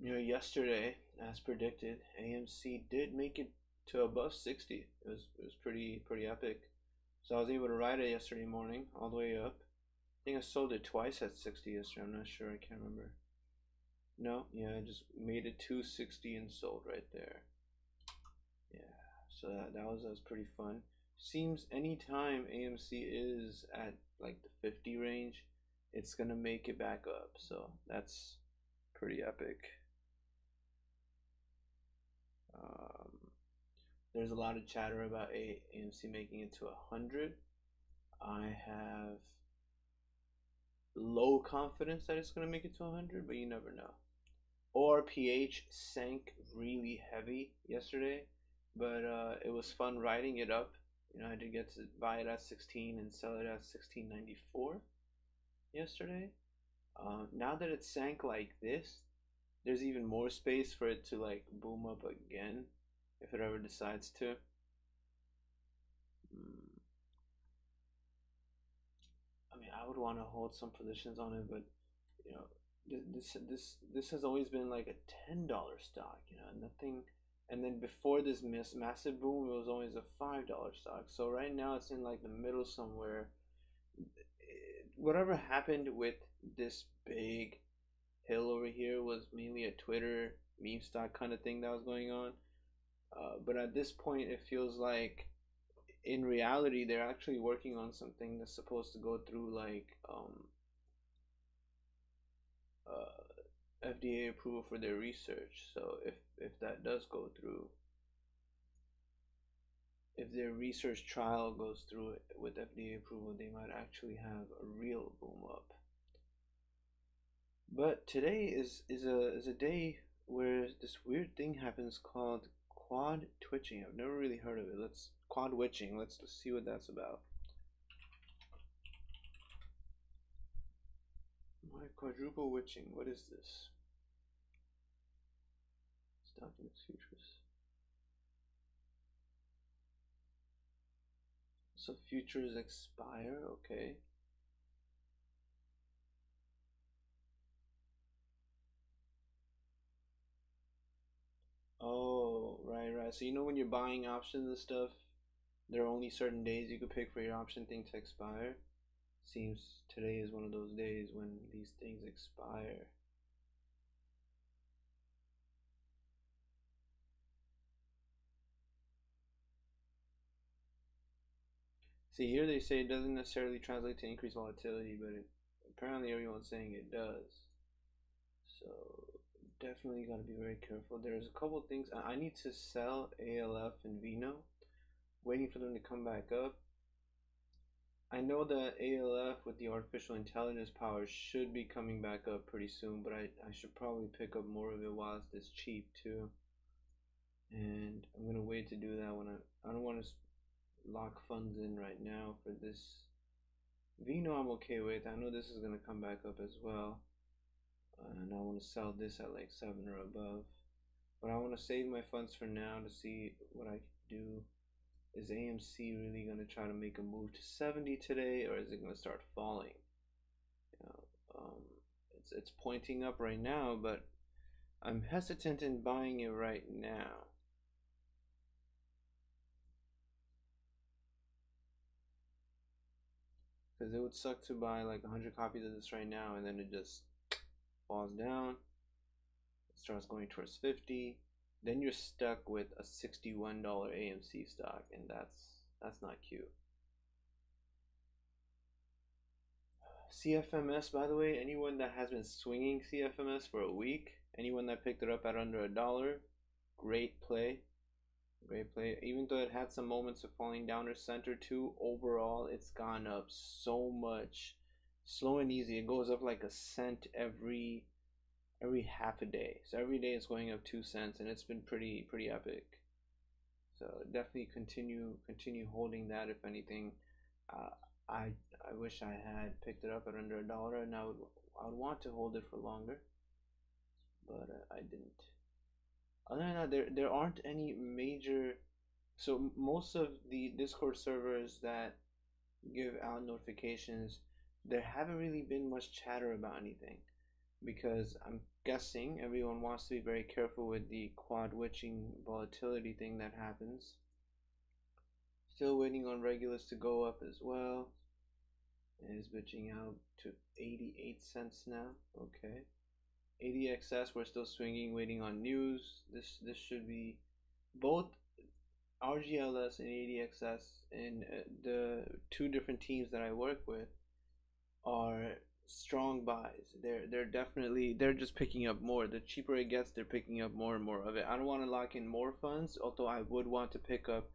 Yesterday, as predicted, AMC did make it to above 60. It was pretty epic. So I was able to ride it yesterday morning all the way up. I think I sold it twice at 60 yesterday. I'm not sure. I can't remember. No, yeah, I just made it 260 and sold right there. Yeah, so that was pretty fun. Seems anytime AMC is at like the 50 range, it's gonna make it back up. So that's pretty epic. There's a lot of chatter about AMC making it to 100. I have low confidence that it's going to make it to 100, but you never know. ORPH sank really heavy yesterday, but it was fun riding it up. I did get to buy it at 16 and sell it at 16.94 yesterday. Now that it sank like this, there's even more space for it to like boom up again if it ever decides to. I mean, I would want to hold some positions on it, but this has always been like a $10 stock, nothing. And then before this massive boom, it was always a $5 stock. So right now it's in like the middle somewhere. Whatever happened with this big hill over here was mainly a Twitter meme stock kind of thing that was going on. But at this point, it feels like in reality they're actually working on something that's supposed to go through like FDA approval for their research. So if that does go through, if their research trial goes through with FDA approval, they might actually have a real boom up. But today is a day where this weird thing happens called quad twitching. I've never really heard of it. Quad witching. Let's see what that's about. My quadruple witching. What is this? Stock index futures. So futures expire. Okay. Oh, right. So when you're buying options and stuff, there are only certain days you could pick for your option thing to expire. Seems today is one of those days when these things expire. See, here they say it doesn't necessarily translate to increased volatility, but apparently everyone's saying it does. So definitely got to be very careful. There's a couple things. I need to sell ALF and VINO, waiting for them to come back up. I know that ALF with the artificial intelligence power should be coming back up pretty soon, but I should probably pick up more of it while it's this cheap too. And I'm gonna wait to do that when I don't want to lock funds in right now for this. VINO I'm okay with. I know this is gonna come back up as well, and I want to sell this at like 7 or above. But I want to save my funds for now to see what I can do. Is AMC really going to try to make a move to 70 today, or is it going to start falling? It's pointing up right now, but I'm hesitant in buying it right now. Because it would suck to buy like 100 copies of this right now, and then it just falls down. It starts going towards 50. Then you're stuck with a $61 AMC stock, and that's not cute. CFMS, by the way, anyone that has been swinging CFMS for a week, anyone that picked it up at under $1, great play. Great play. Even though it had some moments of falling down or center too, overall it's gone up so much. Slow and easy. It goes up like a cent every half a day. So every day it's going up 2 cents, and it's been pretty epic. So definitely continue holding that. If anything, I wish I had picked it up at under $1, and I would want to hold it for longer, but I didn't. Other than that, there aren't any major. So most of the Discord servers that give out notifications, there haven't really been much chatter about anything, because guessing. Everyone wants to be very careful with the quad witching volatility thing that happens. Still waiting on Regulus to go up as well. It is bitching out to 88 cents now. Okay. ADXS, we're still swinging, waiting on news. This should be both RGLS and ADXS, and the two different teams that I work with are strong buys. They're just picking up more. The cheaper it gets, they're picking up more and more of it. I don't want to lock in more funds, although I would want to pick up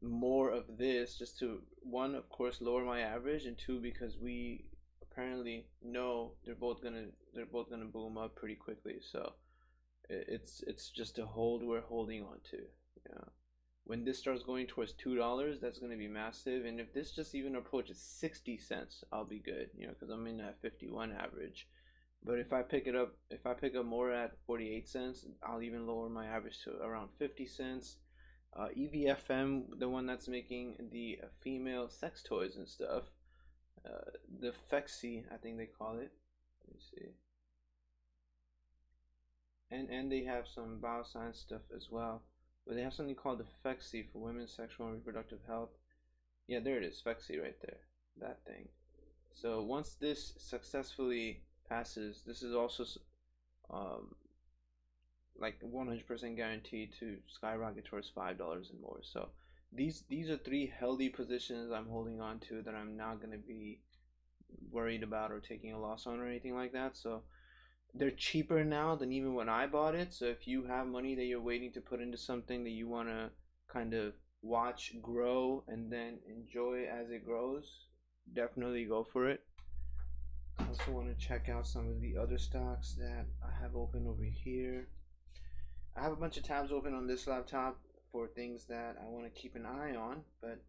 more of this just to, one, of course, lower my average, and two, because we apparently know they're both gonna boom up pretty quickly. So it's just a hold we're holding on to. Yeah. When this starts going towards $2, that's going to be massive. And if this just even approaches 60 cents, I'll be good, you know, because I'm in that 51 average. But if I pick up more at 48 cents, I'll even lower my average to around 50 cents. EVFM, the one that's making the female sex toys and stuff, the Fexi, I think they call it. Let me see. And they have some bioscience stuff as well. But they have something called the Fexi for women's sexual and reproductive health. Yeah, there it is, Fexi right there, that thing. So once this successfully passes, this is also like 100% guaranteed to skyrocket towards $5 and more. So these are three healthy positions I'm holding on to that I'm not going to be worried about or taking a loss on or anything like that. So they're cheaper now than even when I bought it. So if you have money that you're waiting to put into something that you want to kind of watch grow and then enjoy as it grows, definitely go for it. I also want to check out some of the other stocks that I have open over here. I have a bunch of tabs open on this laptop for things that I want to keep an eye on, but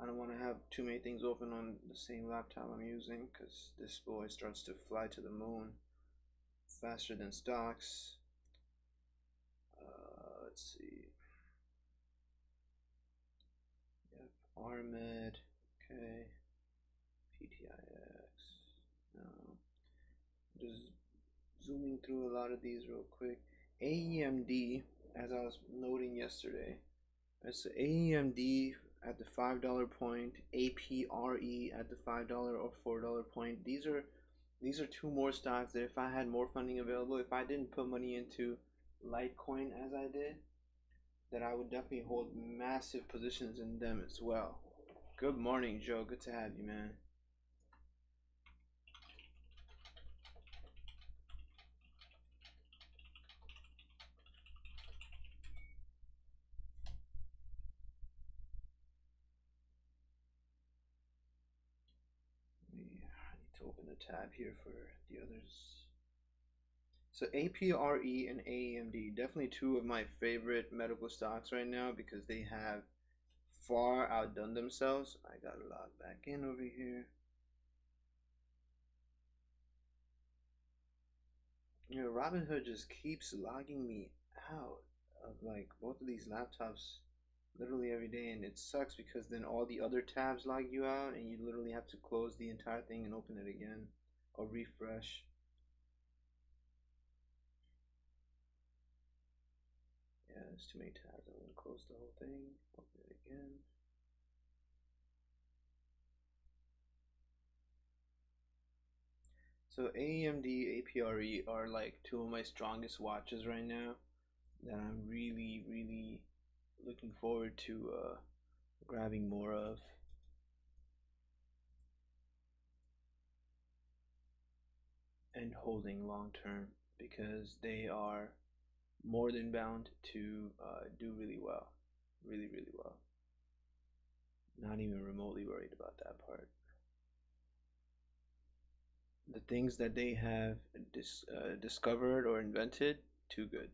I don't want to have too many things open on the same laptop I'm using, because this boy starts to fly to the moon faster than stocks. Let's see. Yep, RMED. Okay. PTIX. No. Just zooming through a lot of these real quick. AEMD, as I was noting yesterday, it's AEMD at the $5 point, APRE at the $5 or $4 point. These are two more stocks that if I had more funding available, if I didn't put money into Litecoin as I did, that I would definitely hold massive positions in them as well. Good morning, Joe. Good to have you, man. I need to open the tab here for the others. So APRE and AEMD, definitely two of my favorite medical stocks right now because they have far outdone themselves. I got to log back in over here. You know, Robinhood just keeps logging me out of like both of these laptops literally every day, and it sucks because then all the other tabs log you out and you literally have to close the entire thing and open it again or refresh. Yeah, there's too many tabs. I'm gonna close the whole thing, open it again. So AMD, APRE are like two of my strongest watches right now that I'm really looking forward to grabbing more of. And holding long term because they are more than bound to do really well. Really well. Not even remotely worried about that part. The things that they have discovered or invented, too good.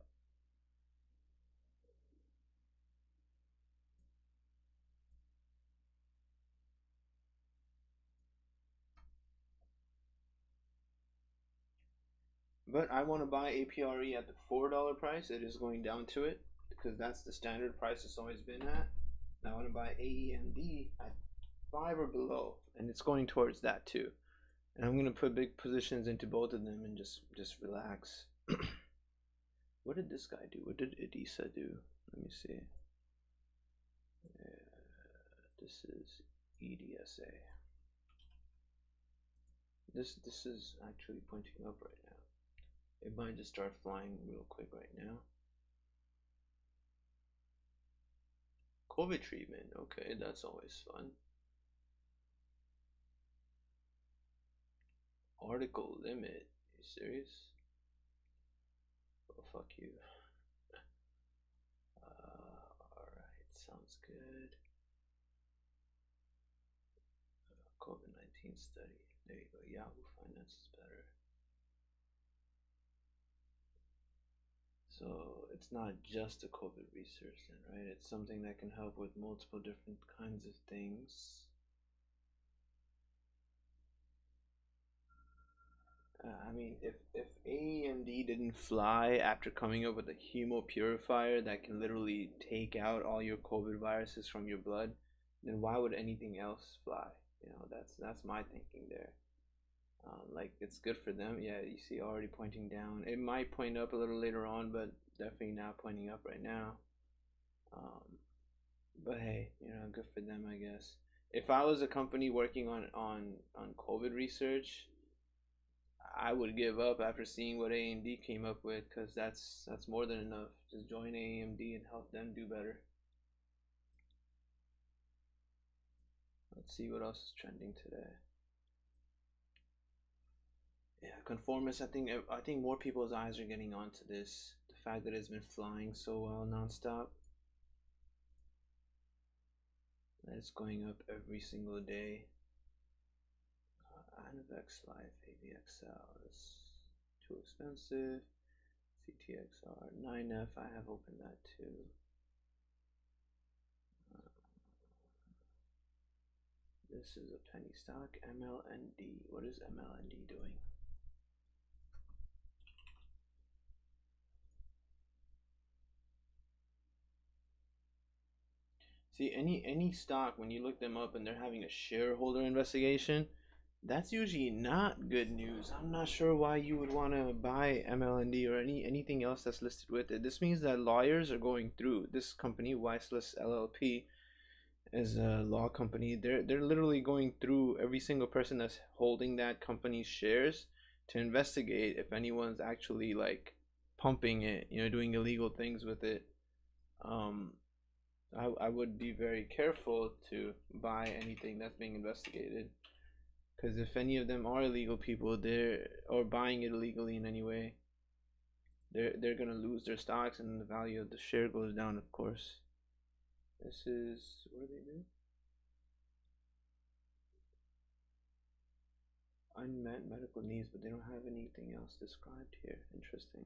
But I want to buy APRE at the $4 price. It is going down to it because that's the standard price it's always been at. Now I want to buy AEMD at 5 or below, and it's going towards that too. And I'm gonna put big positions into both of them and just relax. What did this guy do? What did Edisa do? Let me see. This is EDSA. This is actually pointing up right now. It might just start flying real quick right now. COVID treatment, okay, that's always fun. Article limit, are you serious? Oh, fuck you. Alright, sounds good. COVID-19 study. There you go. Yahoo Finance is better. So it's not just a COVID research then, right? It's something that can help with multiple different kinds of things. I mean, if AMD didn't fly after coming up with a humo purifier that can literally take out all your COVID viruses from your blood, then why would anything else fly? You know, that's my thinking there. Like, it's good for them. Yeah, you see already pointing down. It might point up a little later on, but definitely not pointing up right now. But hey, you know, good for them, I guess. If I was a company working on COVID research, I would give up after seeing what AMD came up with, because that's more than enough. Just join AMD and help them do better. Let's see what else is trending today. Yeah, conformist. I think more people's eyes are getting onto this. The fact that it's been flying so well nonstop. That it's going up every single day. Anavex Life, AVXL is too expensive. CTXR 9F, I have opened that too. This is a penny stock. MLND. What is MLND doing? See, any stock, when you look them up and they're having a shareholder investigation, that's usually not good news. I'm not sure why you would want to buy MLND or anything else that's listed with it. This means that lawyers are going through this company, Weisless LLP, is a law company. They're literally going through every single person that's holding that company's shares to investigate if anyone's actually like pumping it, you know, doing illegal things with it. I would be very careful to buy anything that's being investigated, because if any of them are illegal people, or buying it illegally in any way, they're gonna lose their stocks and the value of the share goes down, of course. This is, what do they do? Unmet medical needs, but they don't have anything else described here. Interesting.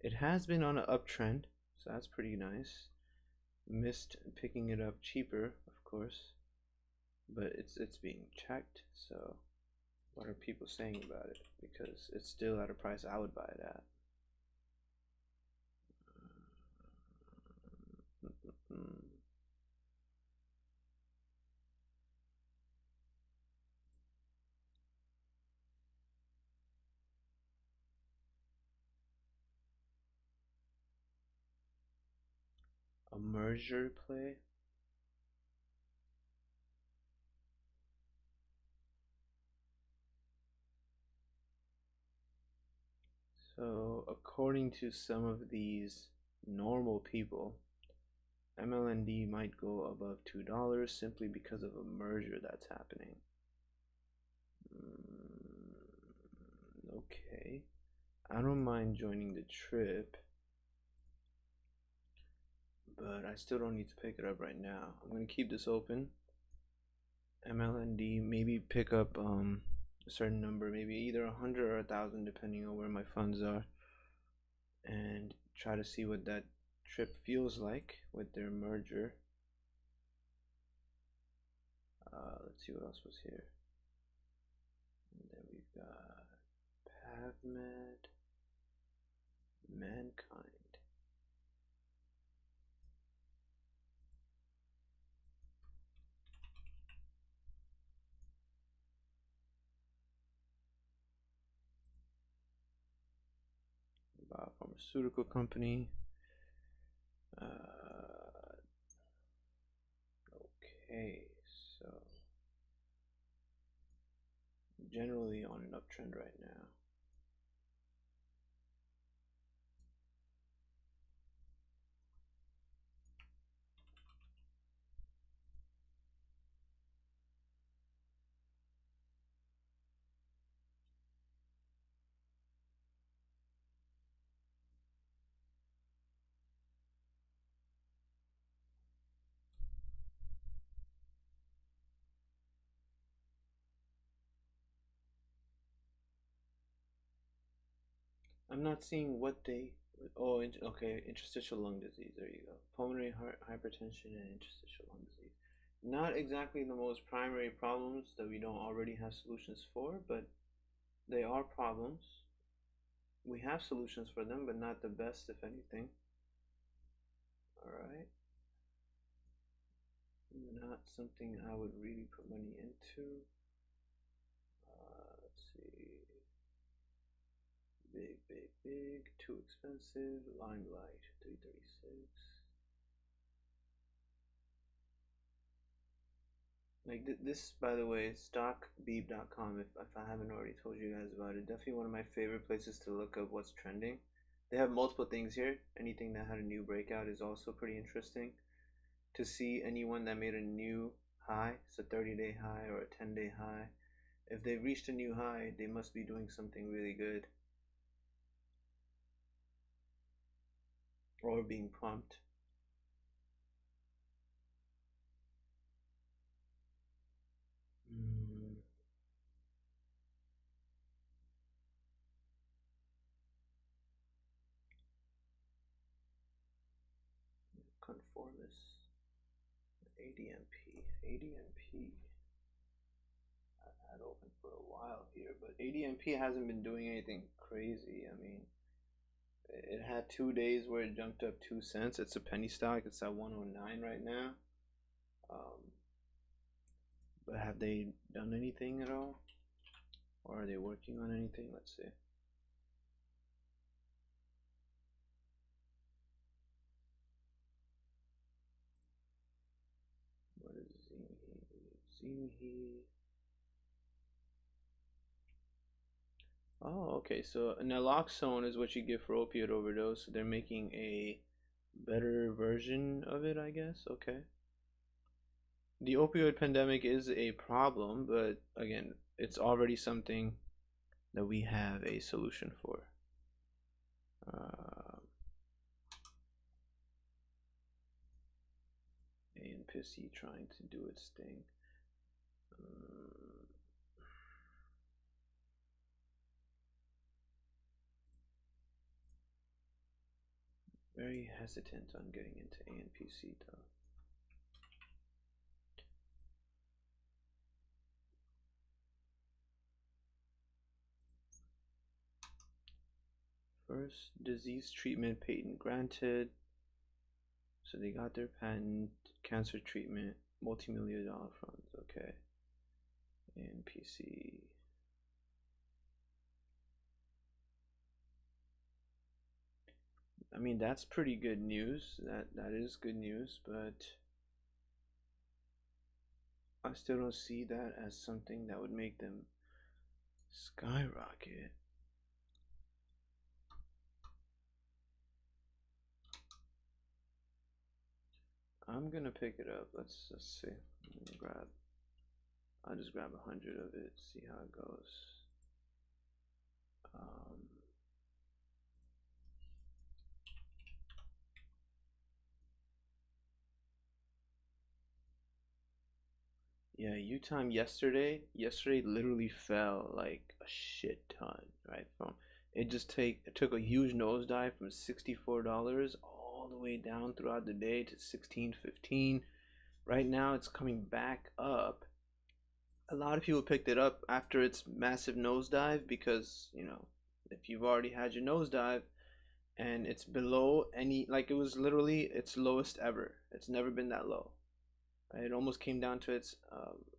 It has been on an uptrend, so that's pretty nice. Missed picking it up cheaper, of course, but it's being checked. So what are people saying about it? Because it's still at a price I would buy it at. A merger play. So according to some of these normal people, MLND might go above $2 simply because of a merger that's happening. Okay, I don't mind joining the trip, but I still don't need to pick it up right now. I'm gonna keep this open. MLND, maybe pick up a certain number, maybe either 100 or 1,000 depending on where my funds are, and try to see what that trip feels like with their merger. Let's see what else was here. And then we've got PavMed, Mankind. biopharmaceutical company. Okay, so generally on an uptrend right now. I'm not seeing what they. Oh, okay. Interstitial lung disease. There you go. Pulmonary hypertension and interstitial lung disease. Not exactly the most primary problems that we don't already have solutions for, but they are problems. We have solutions for them, but not the best, if anything. All right. Not something I would really put money into. Let's see. Big, too expensive. Limelight, 336. Like this, by the way, stockbeep.com. If I haven't already told you guys about it, definitely one of my favorite places to look up what's trending. They have multiple things here. Anything that had a new breakout is also pretty interesting. To see anyone that made a new high, it's a 30-day high or a 10-day high. If they've reached a new high, they must be doing something really good. Or being pumped. Conformis. ADMP. I've had open for a while here, but ADMP hasn't been doing anything crazy. I mean, it had 2 days where it jumped up 2 cents. It's a penny stock. It's at 109 right now. But have they done anything at all? Or are they working on anything? Let's see. What is ZIVO? Oh, okay. So naloxone is what you give for opioid overdose. So they're making a better version of it, I guess. Okay. The opioid pandemic is a problem, but again, it's already something that we have a solution for. AMC trying to do its thing. Very hesitant on getting into AMC though. First disease treatment patent granted. So they got their patent, cancer treatment, multi-million-dollar funds. Okay. AMC. I mean, that's pretty good news. That is good news, but I still don't see that as something that would make them skyrocket. I'm gonna pick it up. Let's see. I'll just grab 100 of it, see how it goes. Yeah, U-Time yesterday literally fell like a shit ton, right? It took a huge nosedive from $64 all the way down throughout the day to 16.15. Right now it's coming back up. A lot of people picked it up after its massive nosedive because, you know, if you've already had your nosedive and it's below any, like it was literally its lowest ever. It's never been that low. It almost came down to its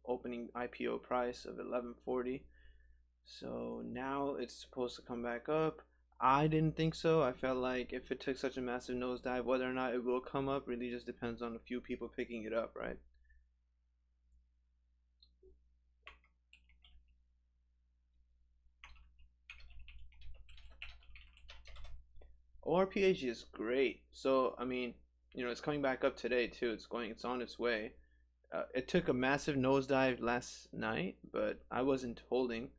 opening IPO price of $11.40. So now it's supposed to come back up. I didn't think so. I felt like if it took such a massive nosedive, whether or not it will come up really just depends on a few people picking it up, right? ORPH is great. So, I mean, it's coming back up today too. It's on its way. It took a massive nosedive last night, but I wasn't holding.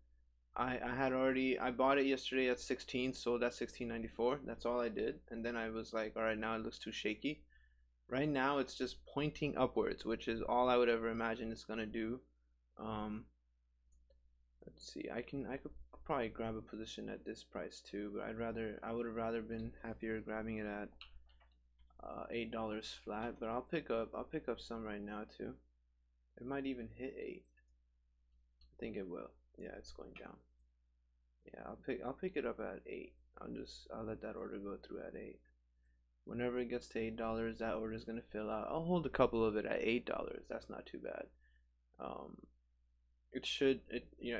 I bought it yesterday at 16, sold at 16.94. That's all I did. And then I was like, all right, now it looks too shaky. Right now it's just pointing upwards, which is all I would ever imagine it's gonna do. Um, let's see. I could probably grab a position at this price too, but I would have rather been happier grabbing it at $8 flat. But I'll pick up some right now too. It might even hit 8. I think it will. Yeah, it's going down. Yeah, I'll pick it up at 8. I'll let that order go through at 8. Whenever it gets to $8, that order is gonna fill out. I'll hold a couple of it at $8. That's not too bad.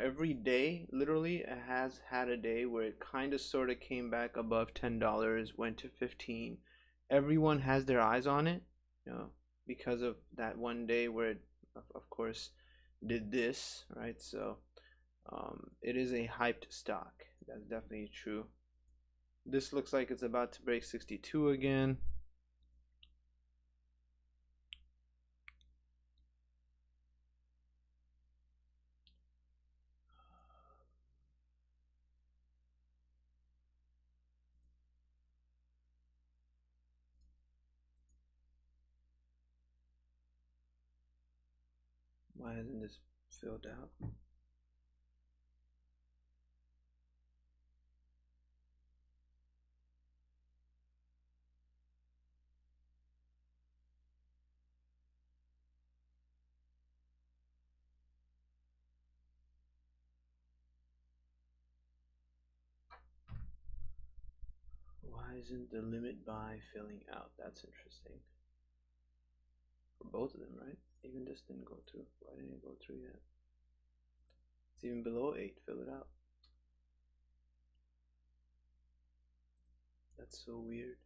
Every day, literally, it has had a day where it kind of sort of came back above $10, went to 15. Everyone has their eyes on it, because of that one day where it, of course, did this, right? So, it is a hyped stock. That's definitely true. This looks like it's about to break 62 again. Why hasn't this filled out? Why isn't the limit buy filling out? That's interesting. For both of them, right? Even this didn't go through. Why didn't it go through yet? It's even below 8. Fill it out. That's so weird.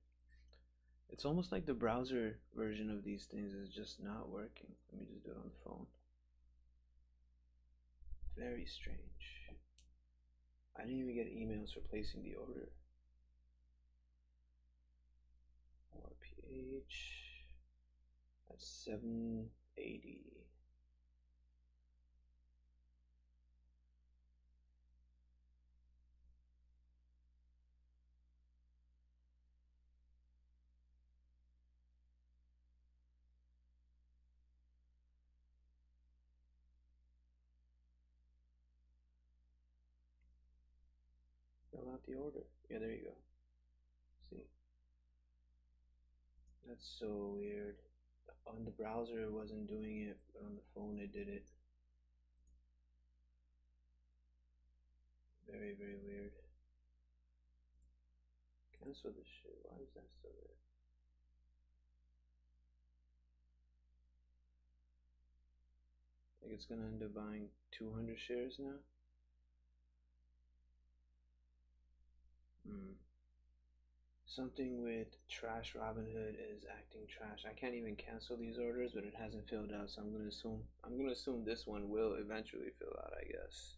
It's almost like the browser version of these things is just not working. Let me just do it on the phone. Very strange. I didn't even get emails for placing the order. ORPH. That's 780. Fill out the order. Yeah, there you go. See? That's so weird. On the browser it wasn't doing it, but on the phone it did it. Very, very weird. Cancel this shit. Why is that still there? Like it's gonna end up buying 200 shares now? Something with trash Robinhood is acting trash. I can't even cancel these orders, but it hasn't filled out, so I'm gonna assume this one will eventually fill out, I guess.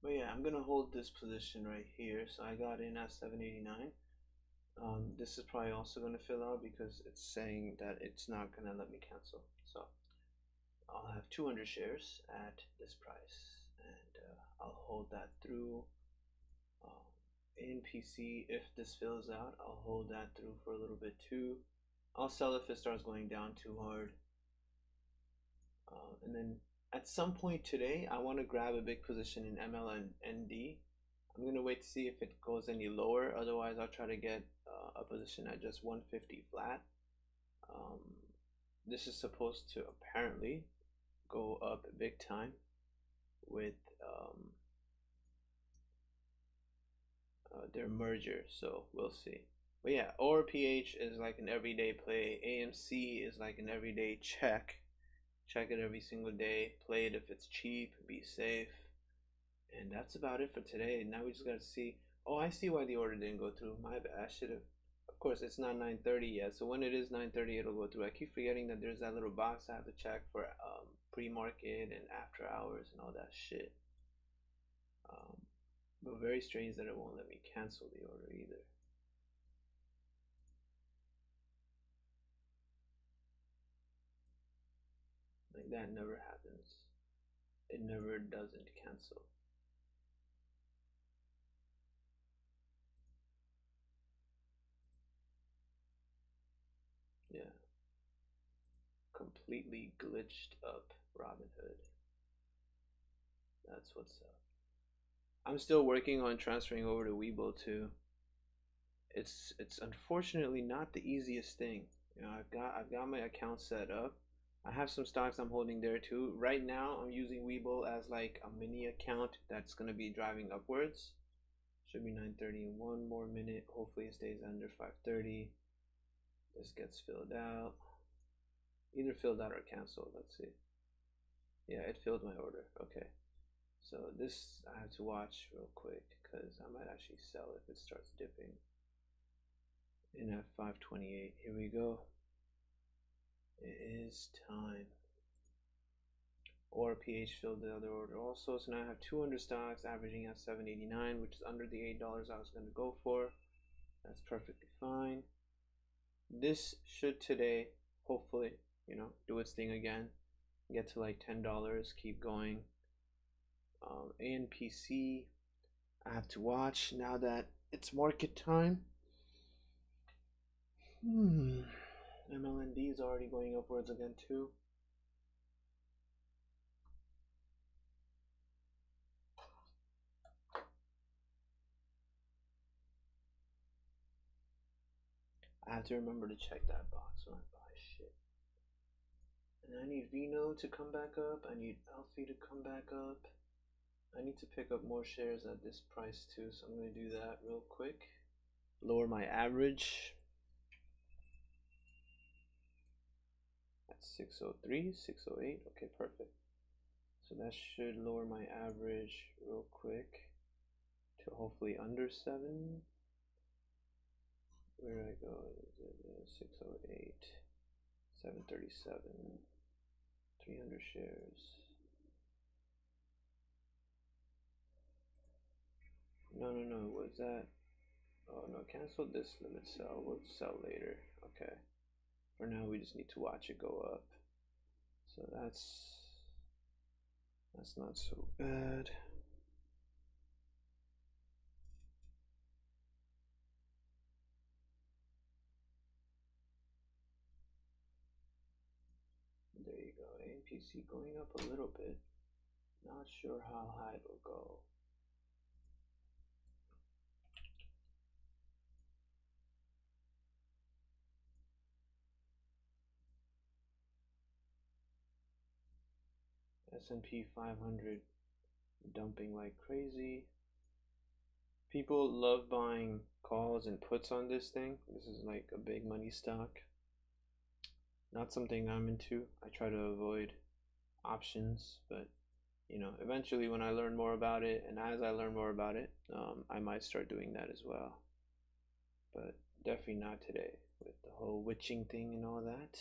But yeah, I'm gonna hold this position right here. So I got in at 789. This is probably also gonna fill out because it's saying that it's not gonna let me cancel. So I'll have 200 shares at this price, and I'll hold that through. ANPC, if this fills out, I'll hold that through for a little bit too. I'll sell if it starts going down too hard. And then at some point today, I want to grab a big position in MLND. I'm going to wait to see if it goes any lower. Otherwise, I'll try to get a position at just 150 flat. This is supposed to apparently go up big time with their merger, so we'll see. But yeah, ORPH is like an everyday play. AMC is like an everyday check it every single day, play it if it's cheap, be safe. And that's about it for today. Now we just gotta see. Oh, I see why the order didn't go through. My bad. I should have. Of course, it's not 9:30 yet. So when it is 9:30, it'll go through. I keep forgetting that there's that little box I have to check for pre-market and after hours and all that shit. But very strange that it won't let me cancel the order either. Like that never happens. It never doesn't cancel. Yeah. Completely glitched up Robinhood. That's what's up. I'm still working on transferring over to webull too. It's unfortunately not the easiest thing. You know, I've got my account set up. I have some stocks I'm holding there too. Right now I'm using webull as like a mini account that's gonna be driving upwards. Should be 9:30 in one more minute. Hopefully it stays under 5:30. This gets filled out. Either filled out or canceled. Let's see. Yeah, it filled my order. Okay. So this I have to watch real quick because I might actually sell if it starts dipping. In at 528. Here we go. It is time. ORPH filled the other order also. So now I have 200 stocks averaging at 789, which is under the $8 I was going to go for. That's perfectly fine. This should today, hopefully, you know, do its thing again. Get to like $10. Keep going. ANPC, I have to watch now that it's market time. MLND is already going upwards again too. I have to remember to check that box when I buy shit. And I need Vino to come back up. I need Alfie to come back up. I need to pick up more shares at this price too, so I'm going to do that real quick. Lower my average. At 603, 608. Okay, perfect. So that should lower my average real quick to hopefully under 7. Where did I go? 608, 737, 300 shares. No, what is that? Oh no, cancel this limit sell. We'll sell later. Okay. For now, we just need to watch it go up. So that's not so bad. There you go. AMPC going up a little bit. Not sure how high it will go. S&P 500 dumping like crazy. People love buying calls and puts on this thing. This is like a big money stock. Not something I'm into. I try to avoid options, but you know, eventually when I learn more about it, and as I learn more about it, I might start doing that as well. But definitely not today with the whole witching thing and all that.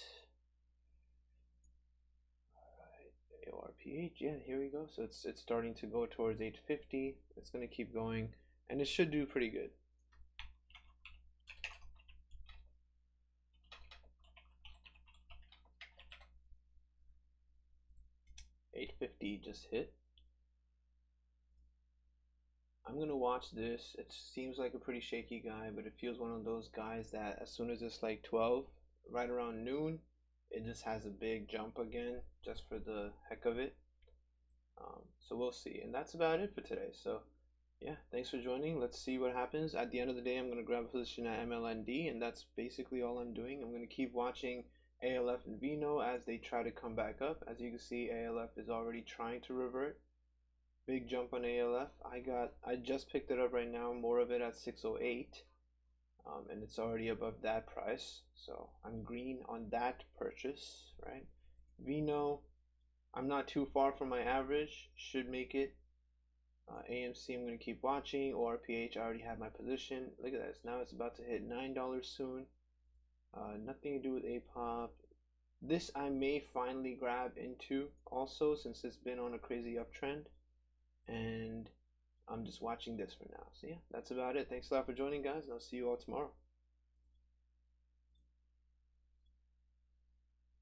ORPH, yeah, here we go. So it's starting to go towards 850. It's going to keep going, and it should do pretty good. $850 just hit. I'm going to watch this. It seems like a pretty shaky guy, but it feels one of those guys that as soon as it's like 12, right around noon, it just has a big jump again, just for the heck of it. So we'll see. And that's about it for today. So yeah, thanks for joining. Let's see what happens. At the end of the day, I'm going to grab a position at MLND, and that's basically all I'm doing. I'm going to keep watching ALF and Vino as they try to come back up. As you can see, ALF is already trying to revert. Big jump on ALF. I just picked it up right now, more of it at 608. And it's already above that price. So I'm green on that purchase, right? Vino, I'm not too far from my average. Should make it AMC, I'm going to keep watching. ORPH, I already have my position. Look at this. Now it's about to hit $9 soon. Nothing to do with APOP. This I may finally grab into also, since it's been on a crazy uptrend. And I'm just watching this for now. So yeah, that's about it. Thanks a lot for joining, guys, and I'll see you all tomorrow.